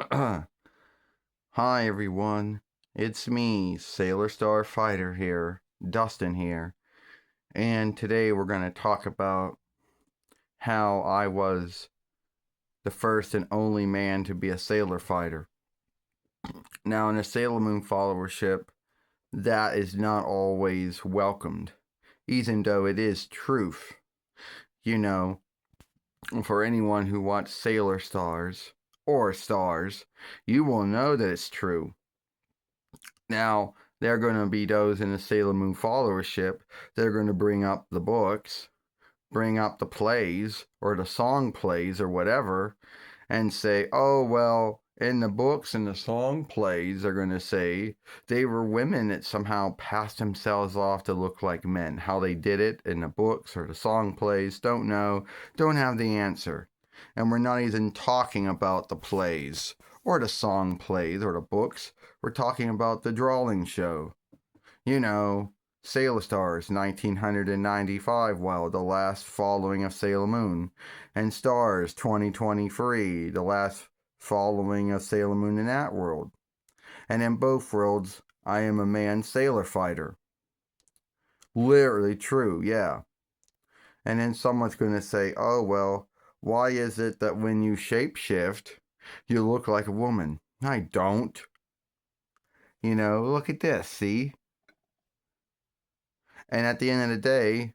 Hi everyone, it's me, Sailor Star Fighter here, Dustin here, and today we're going to talk about how I was the first and only man to be a sailor fighter. Now, in a Sailor Moon followership, that is not always welcomed, even though it is truth. You know, for anyone who watched Sailor Stars or Stars, you will know that it's true. Now, there are going to be those in the Sailor Moon followership that are going to bring up the books, bring up the plays, or the song plays, or whatever, and say, oh, well, in the books and the song plays, they're going to say they were women that somehow passed themselves off to look like men. How they did it in the books or the song plays, don't know, don't have the answer. And we're not even talking about the plays or the song plays or the books. We're talking about the drawing show. You know, Sailor Stars 1995, well, the last following of Sailor Moon, and Stars 2023, the last following of Sailor Moon in that world. And in both worlds, I am a man sailor fighter. Literally true, yeah. And then someone's going to say, oh, well, why is it that when you shapeshift, you look like a woman? I don't. You know, look at this, see? And at the end of the day,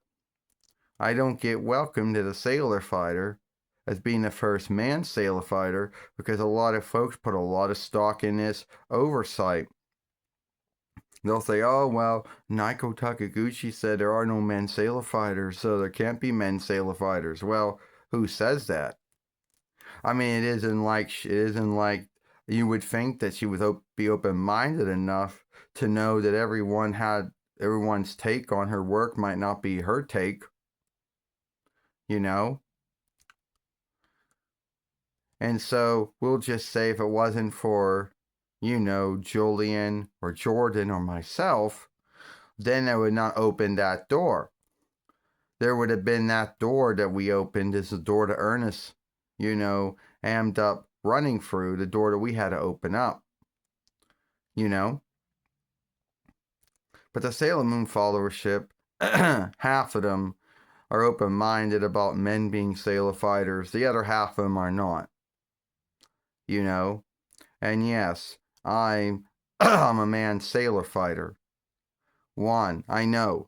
I don't get welcomed as a sailor fighter as being the first man sailor fighter because a lot of folks put a lot of stock in this oversight. They'll say, oh, well, Naiko Takaguchi said there are no men sailor fighters, so there can't be men sailor fighters. Well, who says that? I mean, it isn't like you would think that she would be open-minded enough to know that everyone's take on her work might not be her take, you know? And so we'll just say if it wasn't for, Julian or Jordan or myself, then I would not open that door. There would have been that door that we opened as the door to Ernest, ammed up running through, the door that we had to open up, you know? But the Sailor Moon followership, half of them are open-minded about men being sailor fighters. The other half of them are not, you know? And yes, I'm a man sailor fighter. One, I know.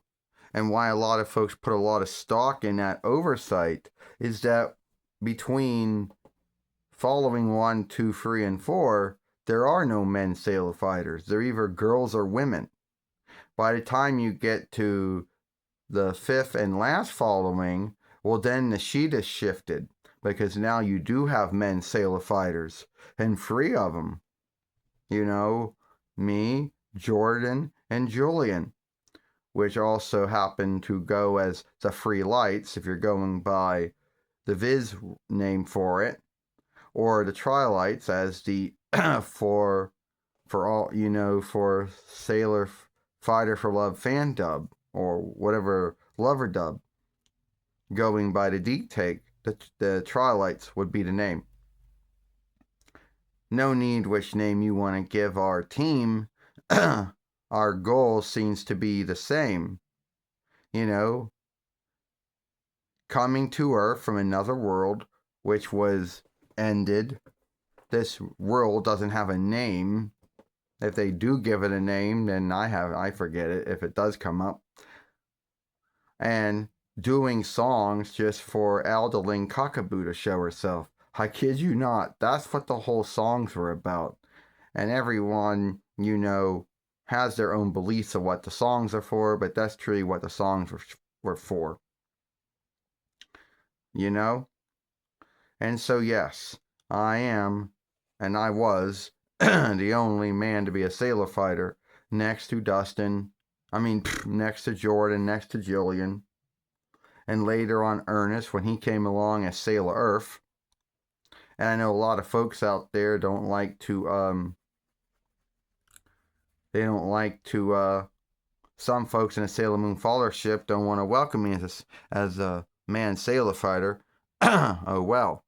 And why a lot of folks put a lot of stock in that oversight is that between following 1, 2, 3, and 4, there are no men sailor fighters. They're either girls or women. By the time you get to the 5th and last following, well, then the sheet is shifted because now you do have men sailor fighters and 3 of them. Me, Jordan, and Julian, which also happen to go as the Free Lights if you're going by the Viz name for it, or the Tri-Lights as the for Sailor Fighter for Love fan dub or whatever lover dub. Going by the deep take, the Tri-Lights would be the name. No need which name you want to give our team. Our goal seems to be the same. Coming to Earth from another world, which was ended. This world doesn't have a name. If they do give it a name, then I forget it if it does come up. And doing songs just for Aldeling Kakabu to show herself. I kid you not, that's what the whole songs were about. And everyone, has their own beliefs of what the songs are for, but that's truly what the songs were for. And so, yes, I am, and I was, the only man to be a sailor fighter next to Dustin. Next to Jordan, next to Jillian. And later on Ernest when he came along as Sailor Earth. And I know a lot of folks out there don't like to, some folks in the Sailor Moon followership don't want to welcome me as a man sailor fighter. Oh well.